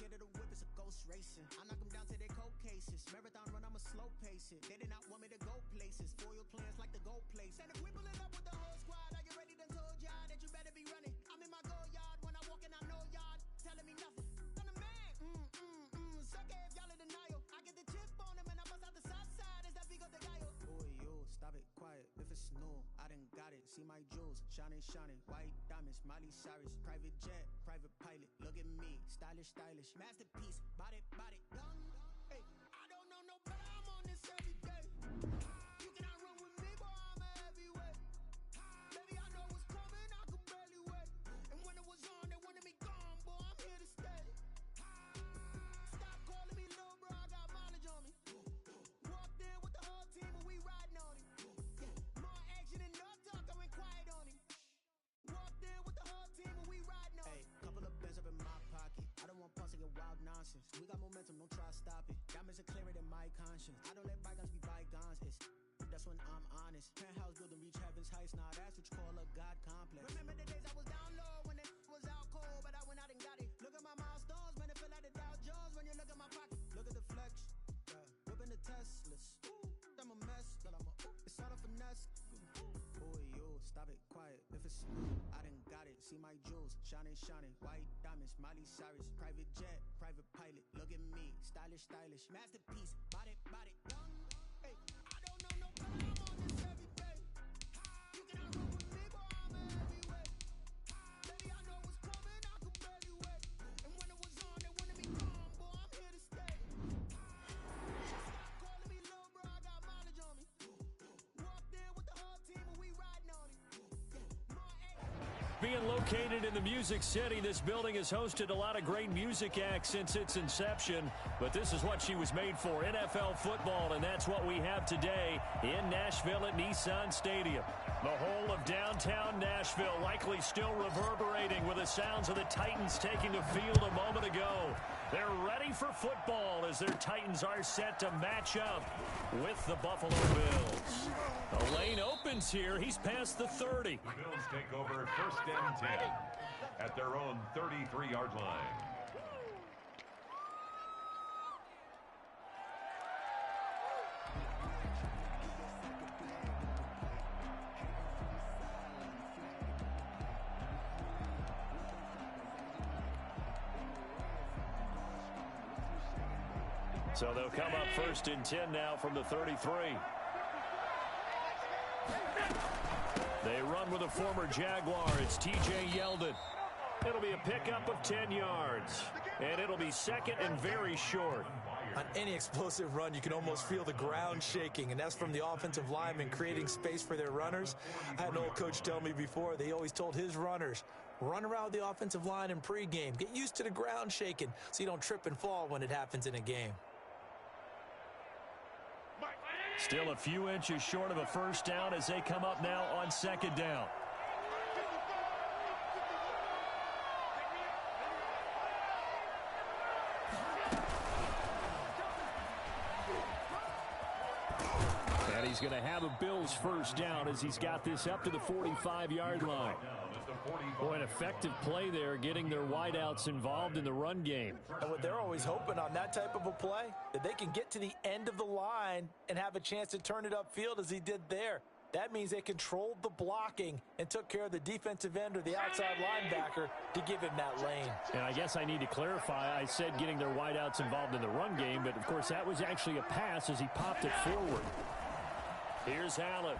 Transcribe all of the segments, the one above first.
scared of the whip, it's a ghost racing. I knock them down to their cold cases. Marathon run, I'ma slow pace it. They did not want me to go places. Foil plans like the gold place. And if we pulling up with the whole squad, I get ready to told y'all that you better be running. I'm in my go yard when I walk in, I know y'all telling me nothing. I'm the man. Suck it if y'all in denial. I get the chip on him and I bust out the south side. Is that Vigo de Gallo? Boy, yo, stop it, quiet. If it's new, I done got it. See my jewels, shining, shining. White diamonds, Miley Cyrus. Private jet, private pilot. Look at me, stylish, stylish. Masterpiece, body, body. Hey, I don't know no better. I'm on this every day. You cannot run with me, boy. I'm a heavyweight. Baby, I know what's coming. I could barely wait. And when it was on, they wanted me gone, boy. I'm here to stay. Stop calling me little bro. I got mileage on me. Walked in with the whole team and we riding on him. More action and no talk. I went quiet on him. Walked in with the whole team and we riding on him. Hey, couple of bands up in my pocket. I don't want pulse to get wild nonsense. We got momentum, don't try to stop it. Diamonds are clearer than my conscience. I don't let bygones be bygones. That's when I'm honest. Penthouse building, reach heaven's heights. Now that's what you call a God complex. Remember the days I was down low when it was out cold, but I went out and got it. Look at my milestones, man, it feel like the Dow Jones when you look at my pocket. Look at the flex, whipping the Teslas. I'm a mess, but it's all a finesse. Boy, yo, stop it, quiet. If it's I done got it. See my jewels, shining, shining. White diamonds, Miley Cyrus. Private jet, private pilot. Look at me, stylish, stylish. Masterpiece, body, body. Hey, I don't know no better. I'm on this every day. You cannot run with me, boy. I'm a heavyweight. Baby, I know what's coming. I could barely wait. And when it was on, they wanted me gone, boy. I'm here to stay. Stop calling me little bro. I got mileage on me. Walked in with the whole team and we riding on him. Being located in the Music City, this building has hosted a lot of great music acts since its inception, but this is what she was made for, NFL football, and that's what we have today in Nashville at Nissan Stadium. The whole of downtown Nashville likely still reverberating with the sounds of the Titans taking the field a moment ago. They're ready for football as their Titans are set to match up with the Buffalo Bills. The lane opens here. He's past the 30. The Bills take over 1st and 10 at their own 33-yard line. So they'll come up 1st and 10 now from the 33. They run with a former Jaguar. It's T.J. Yeldon. It'll be a pickup of 10 yards. And it'll be 2nd and very short. On any explosive run, you can almost feel the ground shaking, and that's from the offensive linemen creating space for their runners. I had an old coach tell me before, they always told his runners, run around the offensive line in pregame. Get used to the ground shaking so you don't trip and fall when it happens in a game. Still a few inches short of a first down as they come up now on 2nd down. And he's going to have a Bills first down as he's got this up to the 45-yard line. Boy, an effective play there, getting their wideouts involved in the run game. And what they're always hoping on that type of a play, that they can get to the end of the line and have a chance to turn it upfield as he did there. That means they controlled the blocking and took care of the defensive end or the outside linebacker to give him that lane. And I guess I need to clarify, I said getting their wideouts involved in the run game, but of course that was actually a pass as he popped it forward. Here's Allen.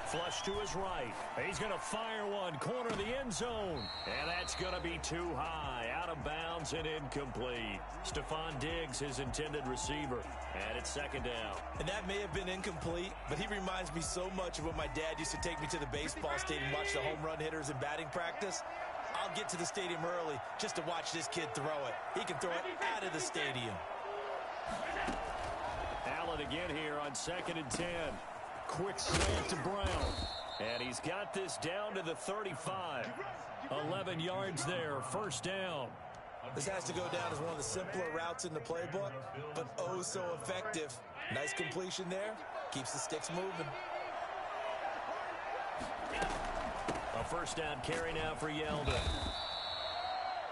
Flush to his right. He's going to fire one, corner of the end zone. And that's going to be too high, out of bounds and incomplete. Stephon Diggs, his intended receiver. And it's 2nd down. And that may have been incomplete, but he reminds me so much of when my dad used to take me to the baseball stadium and watch the home run hitters in batting practice. I'll get to the stadium early just to watch this kid throw it. He can throw it out of the stadium. Allen again here on 2nd and 10. Quick slant to Brown. And he's got this down to the 35. 11 yards there, first down. This has to go down as one of the simpler routes in the playbook, but oh so effective. Nice completion there. Keeps the sticks moving. A first down carry now for Yeldon.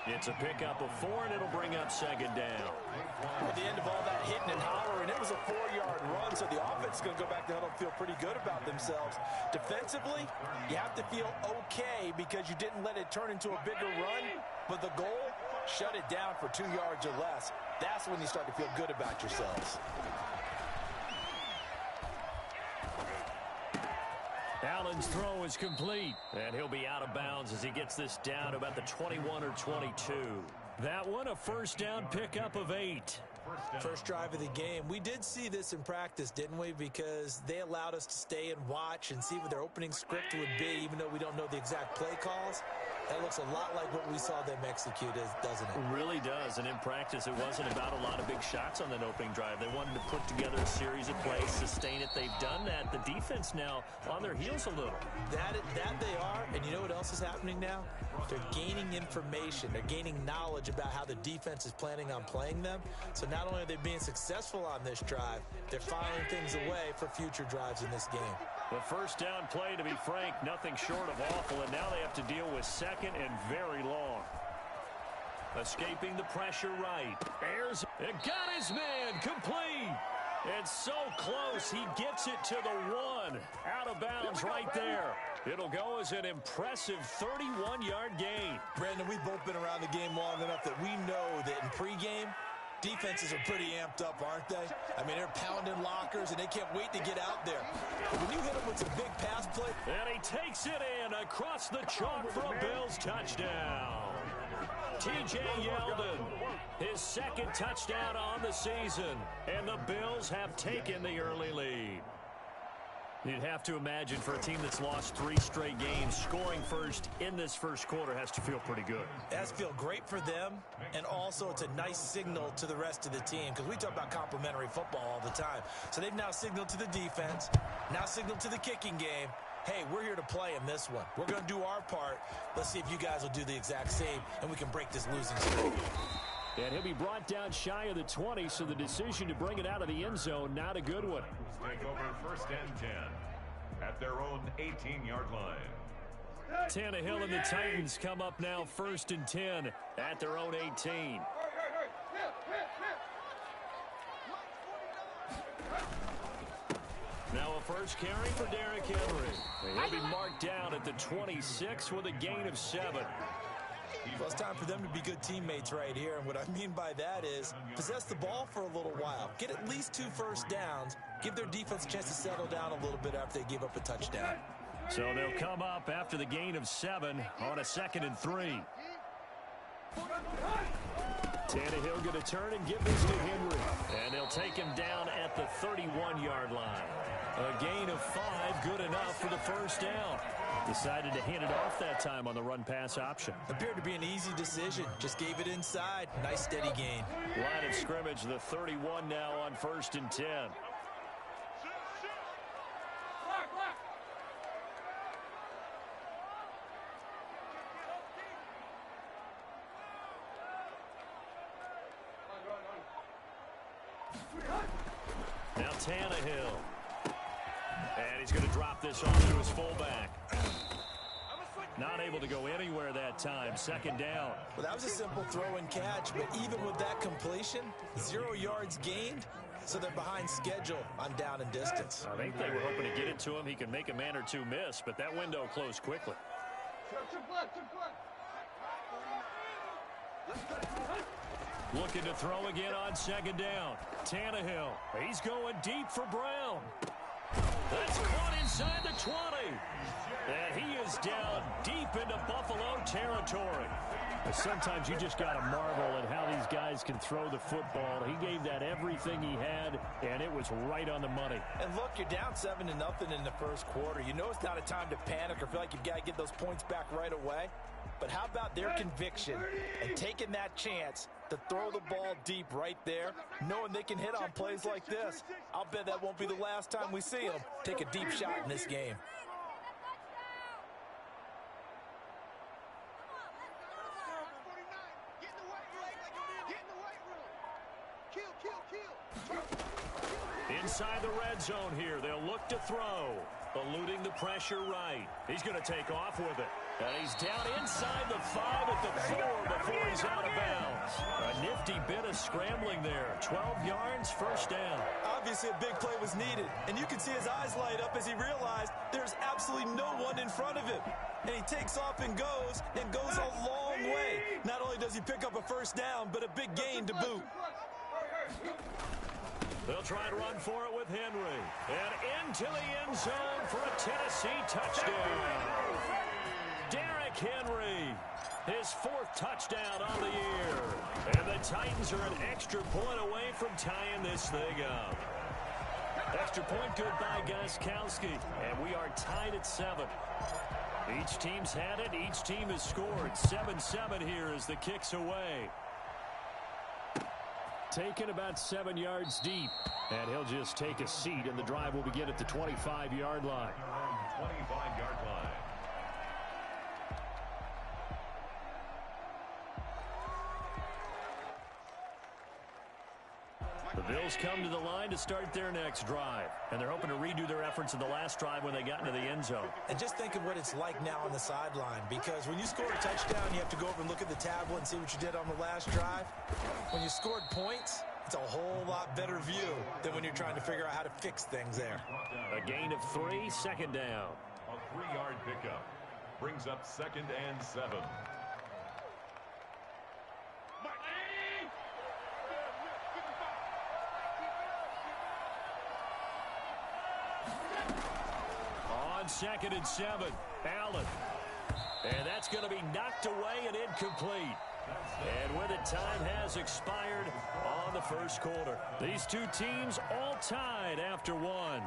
It's a pickup of 4, and it'll bring up second down. At the end of all that hitting and hollering, it was a 4-yard run, so the offense is going to go back to huddle and feel pretty good about themselves. Defensively, you have to feel okay because you didn't let it turn into a bigger run, but the goal, shut it down for 2 yards or less. That's when you start to feel good about yourselves. Allen's throw is complete, and he'll be out of bounds as he gets this down to about the 21 or 22. That one, a first down pickup of 8. First drive of the game. We did see this in practice, didn't we? Because they allowed us to stay and watch and see what their opening script would be, even though we don't know the exact play calls. That looks a lot like what we saw them execute, doesn't it? It really does, and in practice, it wasn't about a lot of big shots on that opening drive. They wanted to put together a series of plays, sustain it. They've done that. The defense now on their heels a little. That they are, and you know what else is happening now? They're gaining information. They're gaining knowledge about how the defense is planning on playing them. So not only are they being successful on this drive, they're filing things away for future drives in this game. The first down play, to be frank, nothing short of awful, and now they have to deal with second and very long. Escaping the pressure right. Ayers, it got his man, complete. It's so close, he gets it to the 1. Out of bounds right there. It'll go as an impressive 31-yard gain. Brandon, we've both been around the game long enough that we know that in pregame, defenses are pretty amped up, aren't they? I mean, they're pounding lockers, and they can't wait to get out there. But when you hit them with some big pass play... And he takes it in across the chalk for a Bills touchdown. T.J. Yeldon, his second touchdown on the season, and the Bills have taken the early lead. You'd have to imagine for a team that's lost 3 straight games, scoring first in this first quarter has to feel pretty good. It has to feel great for them, and also it's a nice signal to the rest of the team, because we talk about complimentary football all the time. So they've now signaled to the defense, now signaled to the kicking game, hey, we're here to play in this one. We're going to do our part. Let's see if you guys will do the exact same, and we can break this losing streak. And he'll be brought down shy of the 20, so the decision to bring it out of the end zone, not a good one. Take over first and 10 at their own 18-yard line. Tannehill and the Titans come up now first and 10 at their own 18. Now a first carry for Derrick Henry. He'll be marked down at the 26 with a gain of 7. Well, it's time for them to be good teammates right here, and what I mean by that is possess the ball for a little while, get at least 2 first downs, give their defense a chance to settle down a little bit after they give up a touchdown. So they'll come up after the gain of 7 on a 2nd and 3. Tannehill going to turn and give this to Henry, and they'll take him down at the 31-yard line. A gain of 5, good enough for the first down. Decided to hand it off that time on the run-pass option. Appeared to be an easy decision. Just gave it inside. Nice steady gain. Line of scrimmage, the 31 now on first and 10. Now Tannehill. And he's going to drop this off to his fullback. Not able to go anywhere that time. Second down. Well, that was a simple throw and catch, but even with that completion, 0 yards gained, so they're behind schedule on down and distance. I think they were hoping to get it to him. He could make a man or two miss, but that window closed quickly. Looking to throw again on second down. Tannehill. He's going deep for Brown. That's caught inside the 20. And he is down deep into Buffalo territory. Sometimes you just got to marvel at how these guys can throw the football. He gave that everything he had, and it was right on the money. And look, you're down 7-0 in the first quarter. You know it's not a time to panic or feel like you've got to get those points back right away. But how about their conviction and taking that chance to throw the ball deep right there, knowing they can hit on plays like this? I'll bet that won't be the last time we see them take a deep shot in this game. inside the red zone here. They'll look to throw. Eluding the pressure right. He's going to take off with it. And he's down inside the 5 at the 4 before he's out of bounds. A nifty bit of scrambling there. 12 yards, first down. Obviously, a big play was needed. And you can see his eyes light up as he realized there's absolutely no one in front of him. And he takes off and goes a long way. Not only does he pick up a first down, but a big gain to boot. They'll try and run for it with Henry. And into the end zone for a Tennessee touchdown. Derrick Henry, his 4th touchdown on the year. And the Titans are an extra point away from tying this thing up. Extra point good by Gostkowski. And we are tied at 7. Each team's had it. Each team has scored. 7-7 here as the kick's away. Taken about 7 yards deep. And he'll just take a seat, and the drive will begin at the 25-yard line. 25-yard line. The Bills come to the line to start their next drive. And they're hoping to redo their efforts in the last drive when they got into the end zone. And just think of what it's like now on the sideline, because when you score a touchdown, you have to go over and look at the tablet and see what you did on the last drive. When you scored points, it's a whole lot better view than when you're trying to figure out how to fix things there. A gain of 3, second down. A 3-yard pickup brings up 2nd and 7. On 2nd and 7, Allen. And that's going to be knocked away and incomplete. And with it, time has expired on the first quarter. These two teams all tied after 1.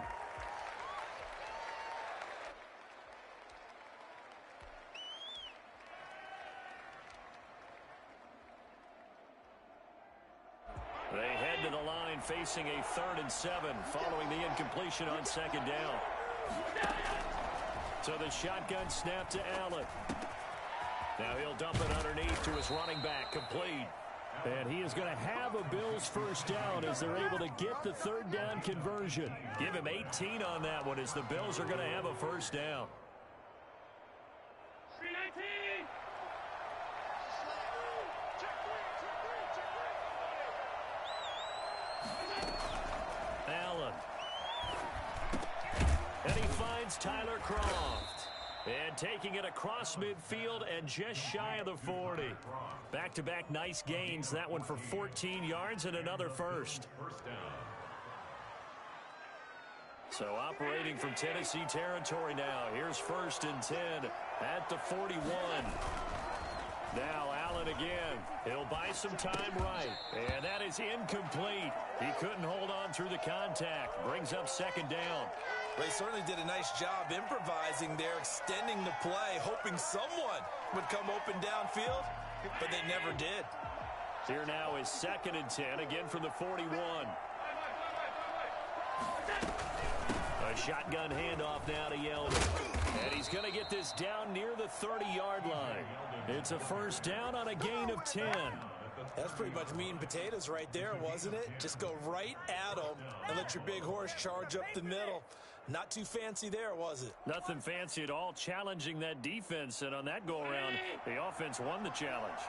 They head to the line facing a 3rd and 7 following the incompletion on 2nd down. So the shotgun snap to Allen. Now he'll dump it underneath to his running back, complete. And he is going to have a Bills first down as they're able to get the 3rd down conversion. Give him 18 on that one as the Bills are going to have a first down. Allen. And he finds Tyler Kroft. And taking it across midfield and just shy of the 40. Back-to-back nice gains. That one for 14 yards and another first. So operating from Tennessee territory now. Here's 1st and 10 at the 41. Now Allen again. He'll buy some time right. And that is incomplete. He couldn't hold on through the contact. Brings up 2nd down. They certainly did a nice job improvising there, extending the play, hoping someone would come open downfield, but they never did. Here now is 2nd and 10, again from the 41. A shotgun handoff now to Yeldon. And he's going to get this down near the 30-yard line. It's a first down on a gain of 10. That's pretty much meat and potatoes right there, wasn't it? Just go right at them and let your big horse charge up the middle. Not too fancy there, was it? Nothing fancy at all, challenging that defense. And on that go-around, the offense won the challenge.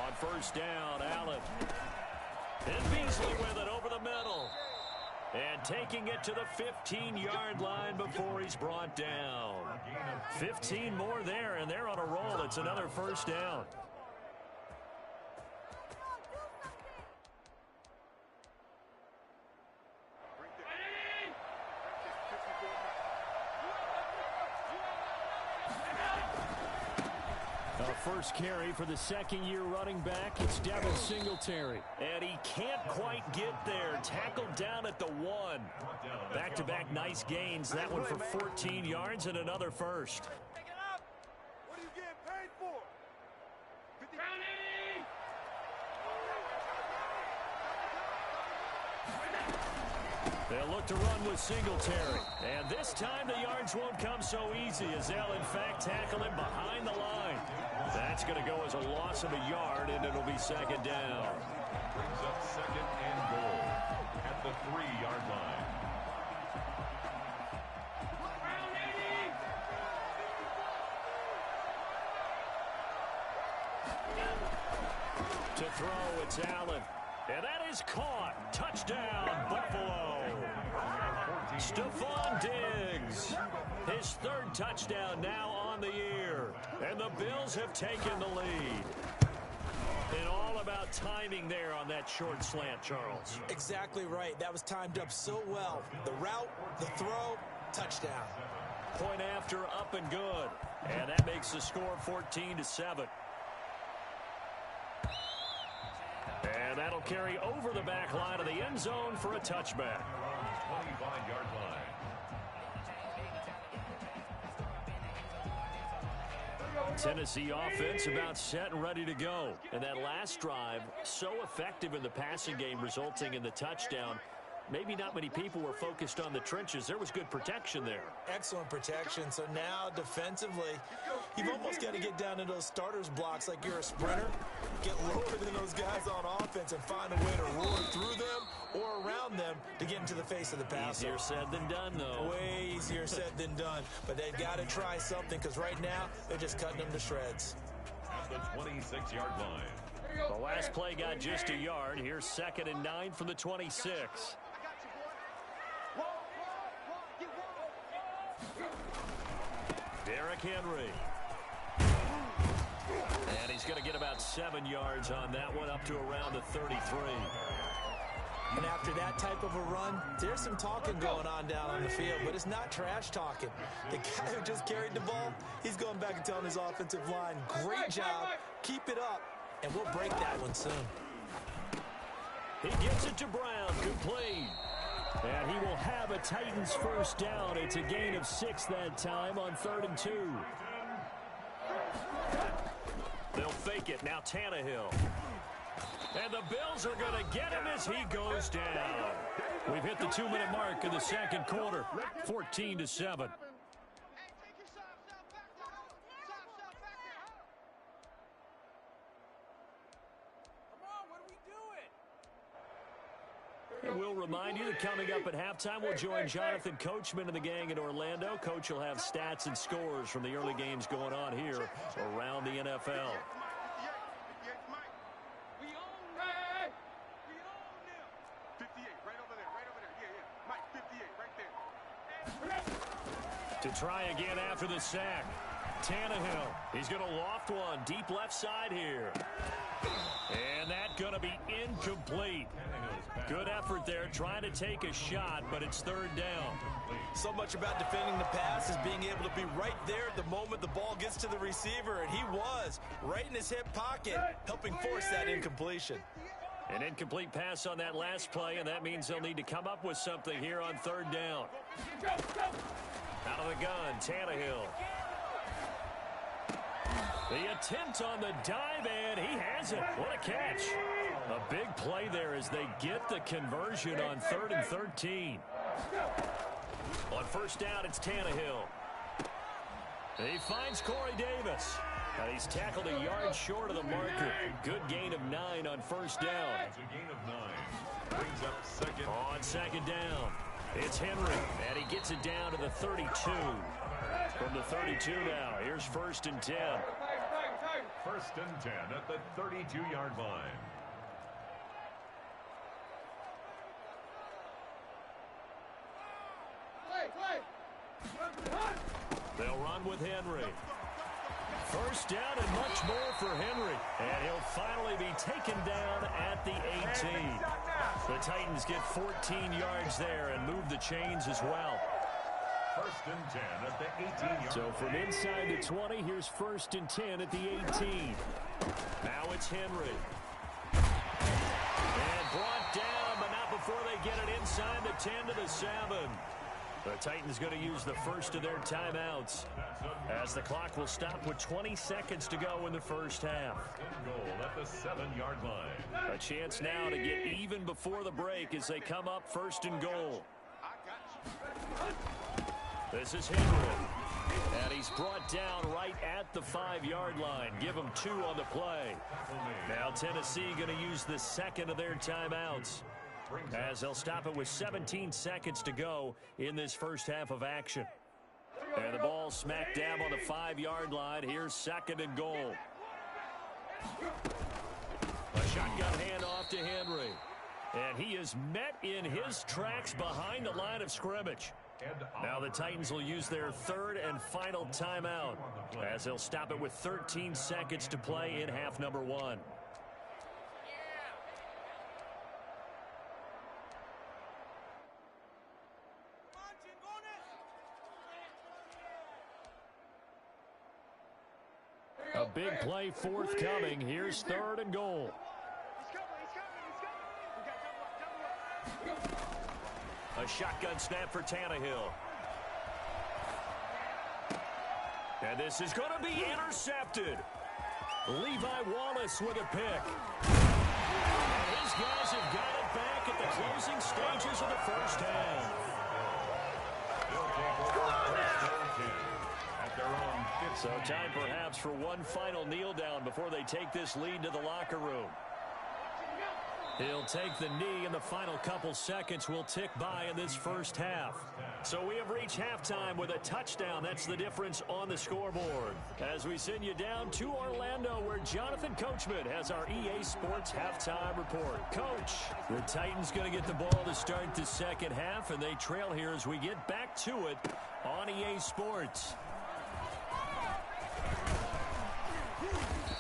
On first down, Allen. And Beasley with it over the middle. And taking it to the 15-yard line before he's brought down. 15 more there, and they're on a roll. It's another first down. First carry for the second-year running back. It's Devin Singletary. And he can't quite get there. Tackled down at the 1. Back-to-back nice gains. That one for 14 yards and another first. What are you getting paid for? They'll look to run with Singletary. And this time the yards won't come so easy as they'll, in fact, tackle him behind the line. That's going to go as a loss of a yard, and it'll be second down. Brings up second and goal at the 3-yard line. To throw, it's Allen. And that is caught. Touchdown, Buffalo. Stephon Diggs. His 3rd touchdown now on the year. And the Bills have taken the lead. And all about timing there on that short slant, Charles. Exactly right. That was timed up so well. The route, the throw, touchdown. Point after, up and good. And that makes the score 14-7. And that'll carry over the back line of the end zone for a touchback. 25-yard line. Tennessee offense about set and ready to go. And that last drive, so effective in the passing game, resulting in the touchdown. Maybe not many people were focused on the trenches. There was good protection there. Excellent protection. So now defensively, you've almost got to get down to those starters blocks like you're a sprinter. Get lower than those guys on offense and find a way to roar through them or around them to get into the face of the passer. Easier said than done, though. Way easier said than done. But they've got to try something because right now they're just cutting them to shreds. At the 26-yard line. The last play got just a yard. Here's 2nd and 9 from the 26. Derrick Henry. And he's going to get about 7 yards on that one, up to around the 33. And after that type of a run, there's some talking going on down on the field, but it's not trash talking. The guy who just carried the ball, he's going back and telling his offensive line, great job, keep it up, and we'll break that one soon. He gets it to Brown, complete. And he will have a Titans first down. It's a gain of 6 that time on 3rd and 2. They'll fake it. Now Tannehill. And the Bills are going to get him as he goes down. We've hit the 2-minute mark in the second quarter. 14-7. And we'll remind you that coming up at halftime, we'll join Jonathan Coachman and the gang in Orlando. Coach will have stats and scores from the early games going on here around the NFL. To try again after the sack. Tannehill. He's going to loft one deep left side here. And that's going to be incomplete. Good effort there, trying to take a shot, but it's 3rd down. So much about defending the pass is being able to be right there at the moment the ball gets to the receiver, and he was right in his hip pocket, helping force that incompletion. An incomplete pass on that last play, and that means they'll need to come up with something here on 3rd down. Out of the gun, Tannehill. The attempt on the dive, and he has it. What a catch. A big play there as they get the conversion on 3rd and 13. On first down, it's Tannehill. He finds Corey Davis. And he's tackled a yard short of the marker. Good gain of 9 on first down. It's a gain of 9. Brings up second. On 2nd down, it's Henry. And he gets it down to the 32. From the 32 now, here's 1st and 10. 1st and 10 at the 32-yard line. They'll run with Henry. First down and much more for Henry. And he'll finally be taken down at the 18. The Titans get 14 yards there and move the chains as well. 1st and 10 at the 18-yard. So from inside the 20, here's 1st and 10 at the 18. Now it's Henry. And brought down, but not before they get it inside the 10 to the 7. The Titans going to use the first of their timeouts as the clock will stop with 20 seconds to go in the first half. Goal at the 7-yard line. A chance now to get even before the break as they come up 1st and goal. This is Henry. And he's brought down right at the 5-yard line. Give him 2 on the play. Now Tennessee going to use the second of their timeouts, as they'll stop it with 17 seconds to go in this first half of action. And the ball smack dab on the 5-yard line. Here's 2nd and goal. A shotgun handoff to Henry. And he is met in his tracks behind the line of scrimmage. Now the Titans will use their 3rd and final timeout, as they'll stop it with 13 seconds to play in half number 1. A big play forthcoming. Here's 3rd and goal. A shotgun snap for Tannehill. And this is going to be intercepted. Levi Wallace with a pick. And his guys have got it back at the closing stages of the first half. So time perhaps for one final kneel down before they take this lead to the locker room. He'll take the knee, and the final couple seconds will tick by in this first half. So we have reached halftime with a touchdown. That's the difference on the scoreboard. As we send you down to Orlando, where Jonathan Coachman has our EA Sports halftime report. Coach, the Titans going to get the ball to start the second half, and they trail here as we get back to it on EA Sports.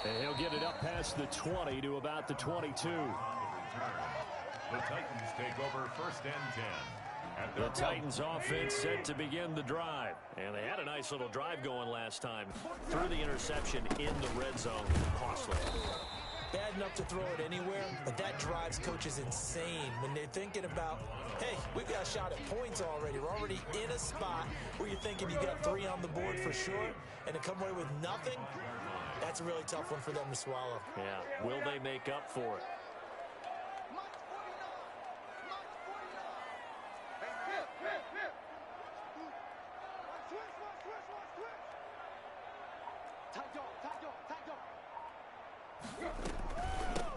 And he'll get it up past the 20 to about the 22. The Titans take over 1st and 10. The Titans offense set to begin the drive. And they had a nice little drive going last time. Threw the interception in the red zone. Costly. Bad enough to throw it anywhere, but that drives coaches insane when they're thinking about, hey, we've got a shot at points already. We're already in a spot where you're thinking you got 3 on the board for sure, and to come away with nothing, that's a really tough one for them to swallow. Yeah, will they make up for it?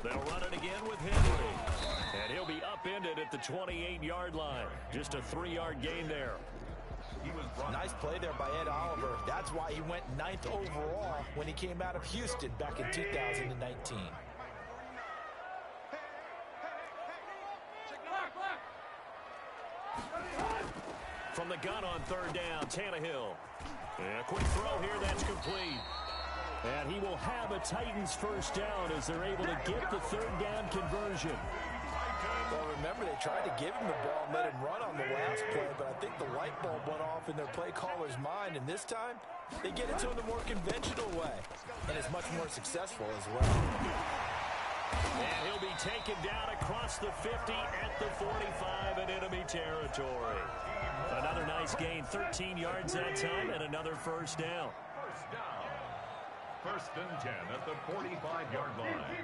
They'll run it again with Henry. And he'll be upended at the 28-yard line. Just a 3-yard gain there. Nice play there by Ed Oliver. That's why he went 9th overall when he came out of Houston back in 2019. From the gun on 3rd down, Tannehill. And a quick throw here, that's complete. And he will have a Titans first down as they're able to get the 3rd down conversion. Well, remember, they tried to give him the ball and let him run on the last play, but I think the light bulb went off in their play caller's mind, and this time they get it to him the more conventional way, and it's much more successful as well. And he'll be taken down across the 50 at the 45 in enemy territory. Another nice gain, 13 yards that time, and another first down. 1st and 10 at the 45-yard line.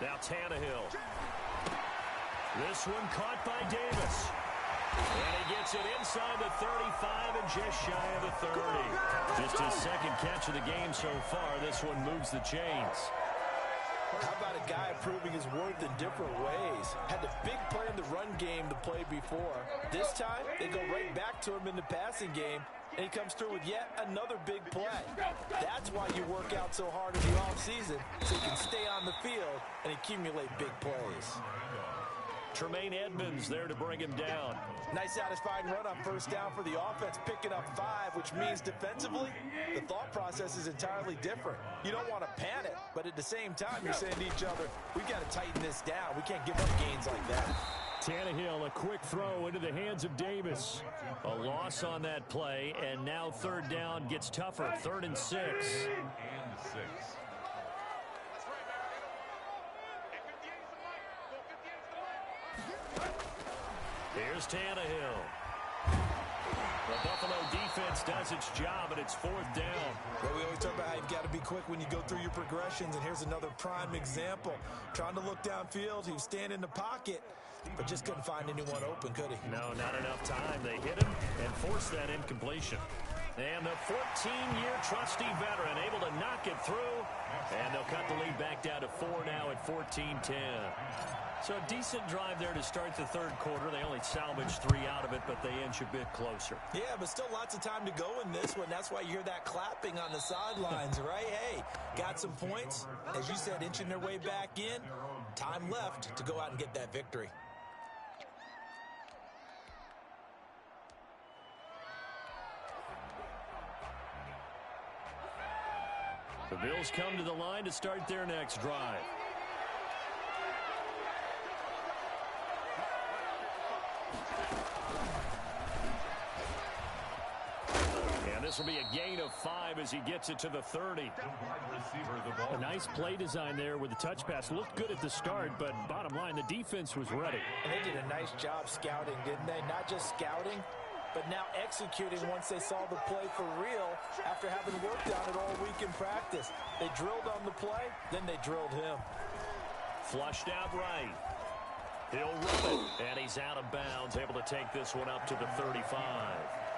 Now Tannehill. This one caught by Davis. And he gets it inside the 35 and just shy of the 30. Just his 2nd catch of the game so far. This one moves the chains. How about a guy proving his worth in different ways? Had the big play in the run game the play before. This time, they go right back to him in the passing game, and he comes through with yet another big play. That's why you work out so hard in the offseason, so you can stay on the field and accumulate big plays. Tremaine Edmonds there to bring him down. Nice satisfying run on 1st down for the offense, picking up 5, which means defensively, the thought process is entirely different. You don't want to panic, but at the same time, you're saying to each other, we've got to tighten this down. We can't give up gains like that. Tannehill, a quick throw into the hands of Davis. A loss on that play, and now 3rd down gets tougher. 3rd and 6. Here's Tannehill. The Buffalo defense does its job, and it's 4th down. Well, we always talk about how you've got to be quick when you go through your progressions, and here's another prime example. Trying to look downfield, he was standing in the pocket, but just couldn't find anyone open, could he? No, not enough time. They hit him and forced that incompletion. And the 14-year trusty veteran able to knock it through, and they'll cut the lead back down to 4 now at 14-10. So a decent drive there to start the third quarter. They only salvaged 3 out of it, but they inch a bit closer. Yeah, but still lots of time to go in this one. That's why you hear that clapping on the sidelines, right? Hey, got some points. As you said, inching their way back in. Time left to go out and get that victory. The Bills come to the line to start their next drive. And this will be a gain of 5 as he gets it to the 30. A nice play design there with the touch pass. Looked good at the start, but bottom line, the defense was ready. And they did a nice job scouting, didn't they? Not just scouting, but now executing once they saw the play for real after having worked on it all week in practice. They drilled on the play, then they drilled him. Flushed out right. He'll run it, and he's out of bounds, able to take this one up to the 35.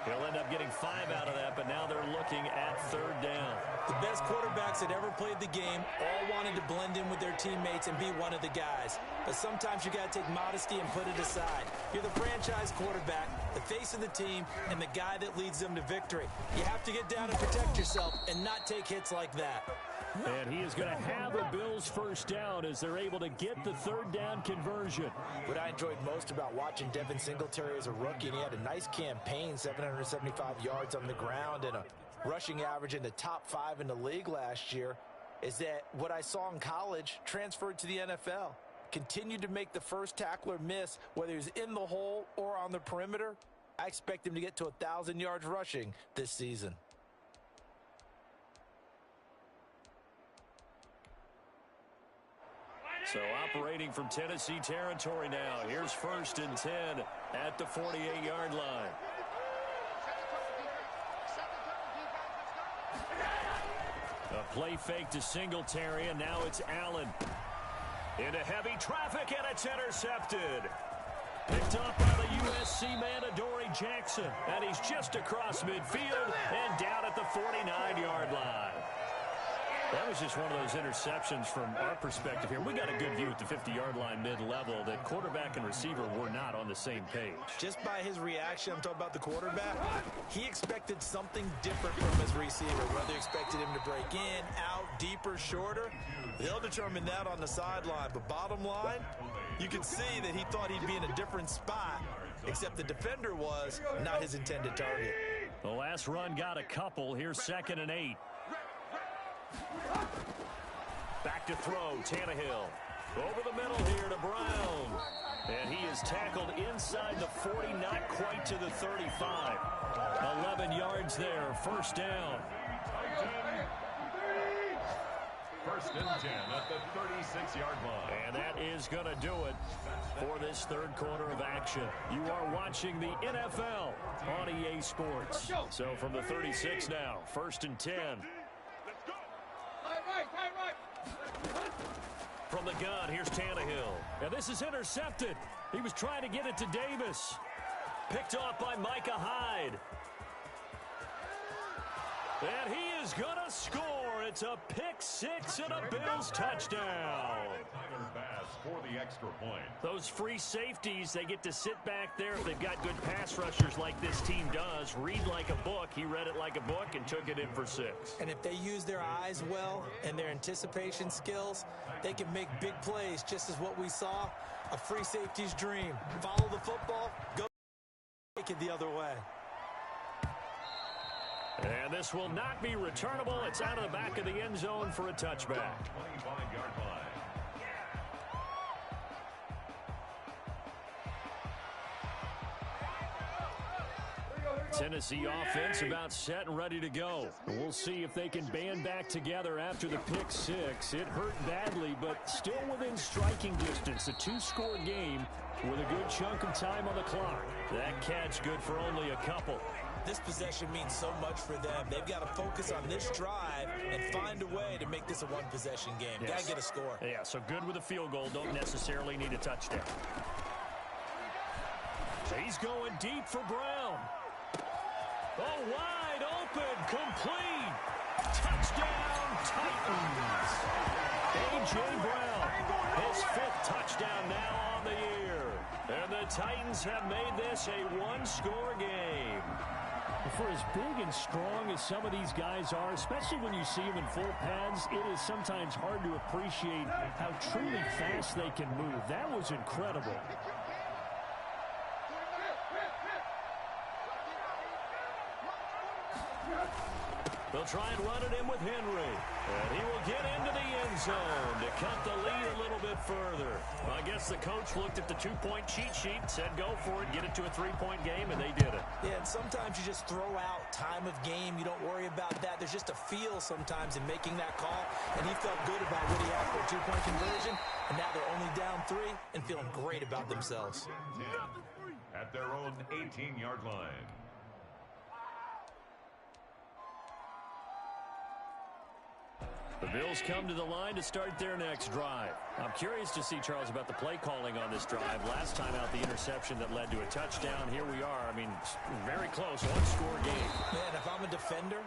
He'll end up getting 5 out of that, but now they're looking at 3rd down. The best quarterbacks that ever played the game all wanted to blend in with their teammates and be one of the guys. But sometimes you got to take modesty and put it aside. You're the franchise quarterback, the face of the team, and the guy that leads them to victory. You have to get down and protect yourself and not take hits like that. And he is going to have the Bills' first down as they're able to get the 3rd down conversion. What I enjoyed most about watching Devin Singletary as a rookie, and he had a nice campaign, 775 yards on the ground and a rushing average in the top 5 in the league last year, is that what I saw in college transferred to the NFL. Continued to make the first tackler miss, whether he's in the hole or on the perimeter. I expect him to get to 1,000 yards rushing this season. So operating from Tennessee territory now. Here's 1st and 10 at the 48-yard line. A play fake to Singletary, and now it's Allen. Into heavy traffic, and it's intercepted. Picked up by the USC man, Adoree Jackson. And he's just across midfield and down at the 49-yard line. That was just one of those interceptions from our perspective here. We got a good view at the 50-yard line mid-level that quarterback and receiver were not on the same page. Just by his reaction, I'm talking about the quarterback, he expected something different from his receiver, whether he expected him to break in, out, deeper, shorter. They'll determine that on the sideline. But bottom line, you can see that he thought he'd be in a different spot, except the defender was not his intended target. The last run got a couple. Here's 2nd and 8. Back to throw, Tannehill. Over the middle here to Brown. And he is tackled inside the 40, not quite to the 35. 11 yards there, 1st down. 1st and 10 at the 36-yard line. And that is going to do it for this 3rd quarter of action. You are watching the NFL on EA Sports. So from the 36 now, 1st and 10. From the gun, here's Tannehill. And this is intercepted. He was trying to get it to Davis. Picked off by Micah Hyde. And he is going to score. It's a pick 6 and a Bills touchdown. For the extra point. Those free safeties, they get to sit back there if they've got good pass rushers like this team does. Read like a book. He read it like a book and took it in for 6. And if they use their eyes well and their anticipation skills, they can make big plays, just as what we saw, a free safety's dream. Follow the football, go take it the other way. And this will not be returnable. It's out of the back of the end zone for a touchback. 25-yard line. Tennessee offense about set and ready to go. We'll see if they can band back together after the pick six. It hurt badly, but still within striking distance. A two-score game with a good chunk of time on the clock. That catch good for only a couple. This possession means so much for them. They've got to focus on this drive and find a way to make this a one-possession game. Yes. Got to get a score. Yeah, so good with a field goal. Don't necessarily need a touchdown. He's going deep for Brown. Oh, wide open, complete. Touchdown, Titans. A.J. Brown, his 5th touchdown now on the year. And the Titans have made this a one-score game. For as big and strong as some of these guys are, especially when you see them in full pads, it is sometimes hard to appreciate how truly fast they can move. That was incredible. They'll try and run it in with Henry. And he will get into the end zone to cut the lead a little bit further. Well, I guess the coach looked at the two-point cheat sheet, said go for it, get it to a three-point game, and they did it. Yeah, and sometimes you just throw out time of game. You don't worry about that. There's just a feel sometimes in making that call, and he felt good about what he had for a two-point conversion, and now they're only down 3 and feeling great about themselves. At their own 18-yard line. The Bills come to the line to start their next drive. I'm curious to see, Charles, about the play calling on this drive. Last time out, the interception that led to a touchdown. Here we are. I mean, very close, one-score game. Man, if I'm a defender,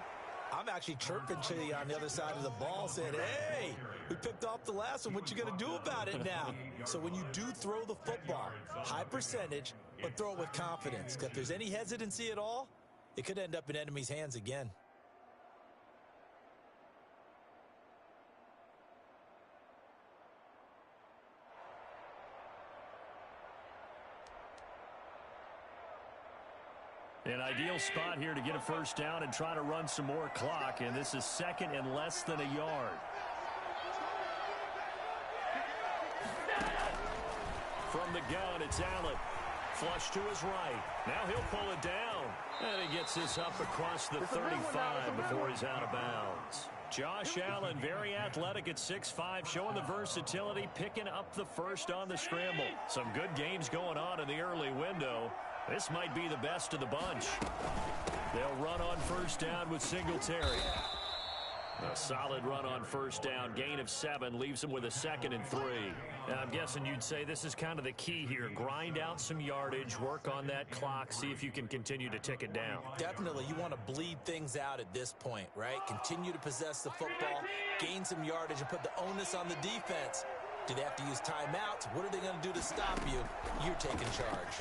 I'm actually chirping to you on the other side of the ball, saying, hey, we picked off the last one. What you going to do about it now? So when you do throw the football, high percentage, but throw it with confidence. Because if there's any hesitancy at all, it could end up in enemy's hands again. An ideal spot here to get a first down and try to run some more clock, and this is second and less than a yard. From the gun, it's Allen. Flush to his right. Now he'll pull it down. And he gets this up across the 35 before he's out of bounds. Josh Allen, very athletic at 6'5", showing the versatility, picking up the first on the scramble. Some good games going on in the early window. This might be the best of the bunch. They'll run on first down with Singletary. A solid run on first down. Gain of 7 leaves him with a 2nd and 3. Now, I'm guessing you'd say this is kind of the key here. Grind out some yardage, work on that clock, see if you can continue to tick it down. Definitely, you want to bleed things out at this point, right? Continue to possess the football, gain some yardage, and put the onus on the defense. Do they have to use timeouts? What are they going to do to stop you? You're taking charge.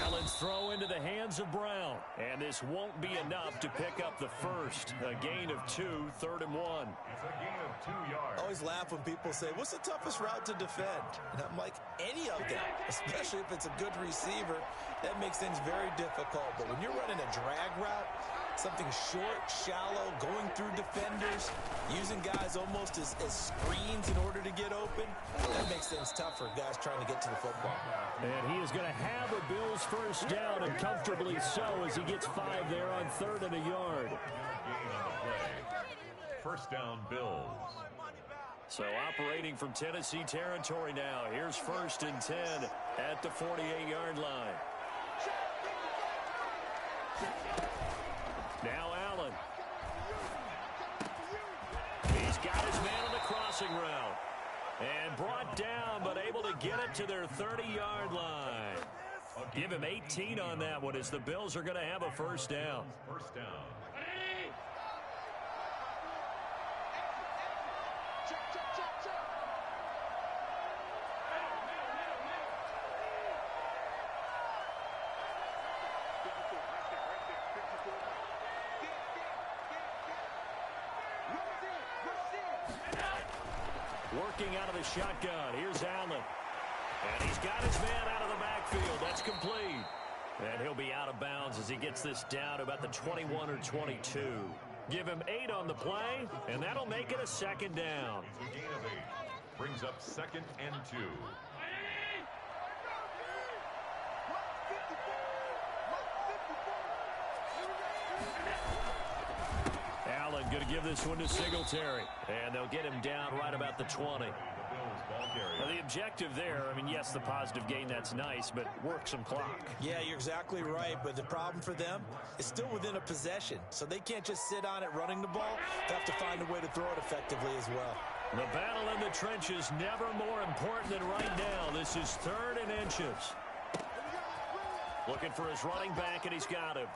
Allen's throw into the hands of Brown. And this won't be enough to pick up the first. A gain of 2, 3rd and 1. It's a gain of 2 yards. I always laugh when people say, what's the toughest route to defend? And I'm like, any of them, especially if it's a good receiver. That makes things very difficult. But when you're running a drag route, something short, shallow, going through defenders, using guys almost as screens in order to get open, that makes things tough for guys trying to get to the football. And he is going to have a Bills first down, and comfortably so, as he gets 5 there on 3rd and a yard. Gain on the play. First down, Bills. So operating from Tennessee territory now. Here's 1st and 10 at the 48-yard line. Now Allen. He's got his man on the crossing route. And brought down, but able to get it to their 30-yard line. Give him 18 on that one as the Bills are going to have a first down. First down. Working out of the shotgun. Here's Allen. And he's got his man out of the backfield. That's complete. And he'll be out of bounds as he gets this down to about the 21 or 22. Give him 8 on the play, and that'll make it a 2nd down. It's a gain of 8. Brings up 2nd and 2. give this one to Singletary. And they'll get him down right about the 20. Now, the objective there, I mean, yes, the positive gain, that's nice, but work some clock. Yeah, you're exactly right, but the problem for them is still within a possession, so they can't just sit on it running the ball. They have to find a way to throw it effectively as well. The battle in the trenches never more important than right now. This is 3rd and inches. Looking for his running back, and he's got him.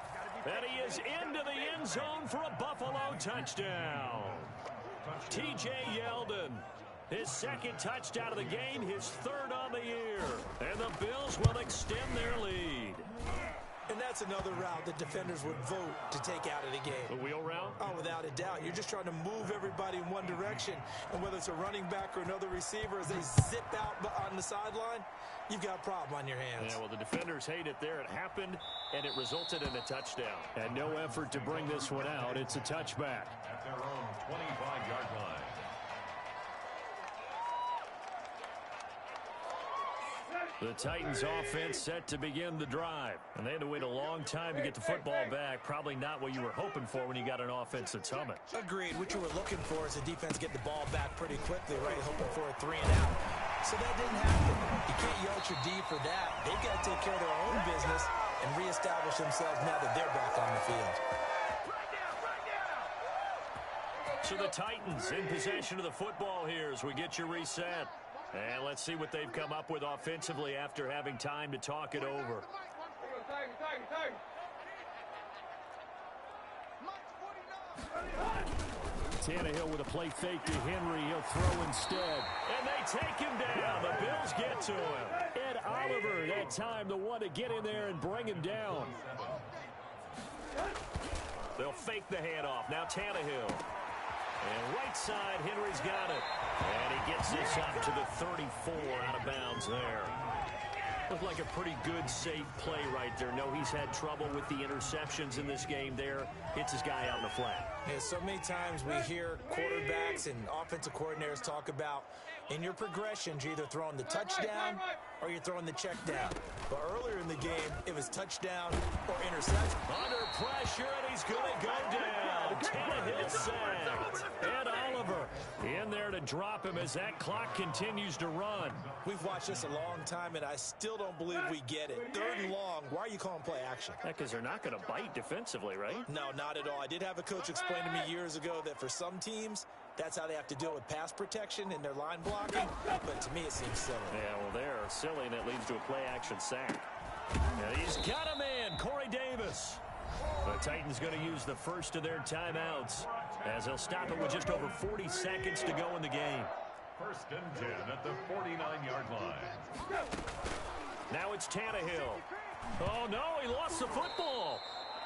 And he is into the end zone for a Buffalo touchdown. T.J. Yeldon. His 2nd touchdown of the game, his 3rd on the year. And the Bills will extend their lead. And that's another route that defenders would vote to take out of the game. The wheel route? Oh, without a doubt. You're just trying to move everybody in one direction. And whether it's a running back or another receiver, as they zip out on the sideline, you've got a problem on your hands. Yeah, well, the defenders hate it there. It happened, and it resulted in a touchdown. And no effort to bring this one out. It's a touchback. At their own 25-yard line. The Titans offense set to begin the drive. And they had to wait a long time to get the football back. Probably not what you were hoping for when you got an offense that's humming. Agreed. What you were looking for is the defense get the ball back pretty quickly, right? Hoping for a 3 and out. So that didn't happen. You can't yell at your D for that. They've got to take care of their own business and reestablish themselves now that they're back on the field. So the Titans in possession of the football here as we get you reset. And let's see what they've come up with offensively after having time to talk it over. Tannehill with a play fake to Henry. He'll throw instead. And they take him down. The Bills get to him. Ed Oliver, that time, the one to get in there and bring him down. They'll fake the handoff. Now Tannehill. And right side, Henry's got it. And he gets this up to the 34 out of bounds there. Looked like a pretty good, safe play right there. No, he's had trouble with the interceptions in this game there. Hits his guy out in the flat. Yeah, so many times we hear quarterbacks and offensive coordinators talk about in your progressions, you're either throwing the touchdown or you're throwing the check down. But earlier in the game, it was touchdown or interception. Under pressure, and he's going to go down. Tannehill sacked. Ed Oliver in there to drop him as that clock continues to run. We've watched this a long time, and I still don't believe we get it. 3rd and long, why are you calling play action? Because they're not going to bite defensively, right? No, not at all. I did have a coach explain to me years ago that for some teams, that's how they have to deal with pass protection and their line blocking. But to me, it seems silly. Yeah, well, they're silly, and it leads to a play-action sack. And he's got him in, Corey Davis. The Titans going to use the first of their timeouts as they'll stop it with just over 40 seconds to go in the game. 1st and 10 at the 49-yard line. Now it's Tannehill. Oh, no, he lost the football.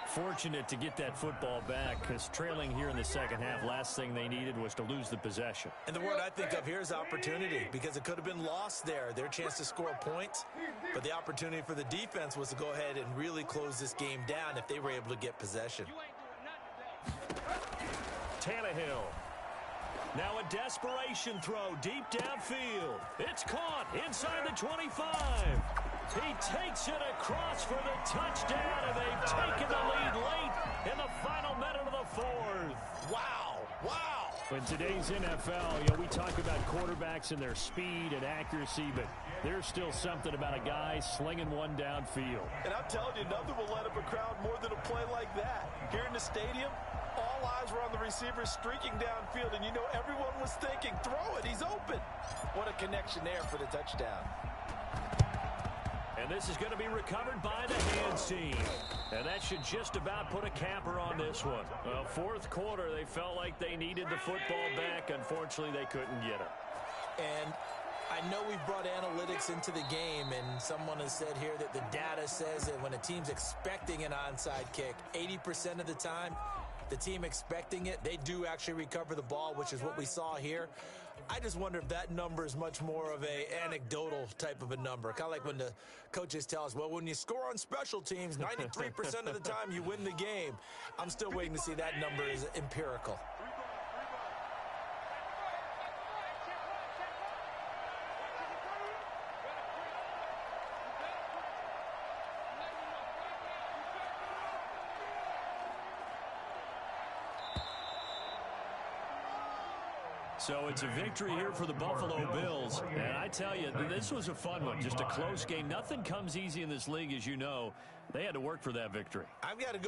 Fortunate to get that football back because trailing here in the second half, last thing they needed was to lose the possession. And the word I think of here is opportunity because it could have been lost there. Their chance to score points, but the opportunity for the defense was to go ahead and really close this game down if they were able to get possession. Tannehill. Now a desperation throw deep downfield. It's caught inside the 25. He takes it across for the touchdown, and they've taken the lead late in the final minute of the 4th. Wow. Wow. In today's NFL, we talk about quarterbacks and their speed and accuracy, but there's still something about a guy slinging one downfield. And I'm telling you, nothing will light up a crowd more than a play like that. Here in the stadium, all eyes were on the receiver streaking downfield, and everyone was thinking, throw it, he's open. What a connection there for the touchdown. And this is going to be recovered by the hands team. And that should just about put a capper on this one. Well, 4th quarter, they felt like they needed the football back. Unfortunately, they couldn't get it. And I know we've brought analytics into the game, and someone has said here that the data says that when a team's expecting an onside kick, 80% of the time, the team expecting it, they do actually recover the ball, which is what we saw here. I just wonder if that number is much more of a anecdotal type of a number. Kind of like when the coaches tell us, well, when you score on special teams, 93% of the time you win the game. I'm still waiting to see that number is empirical. So it's a victory here for the Buffalo Bills. And I tell you, this was a fun one. Just a close game. Nothing comes easy in this league, as you know. They had to work for that victory. I've got to go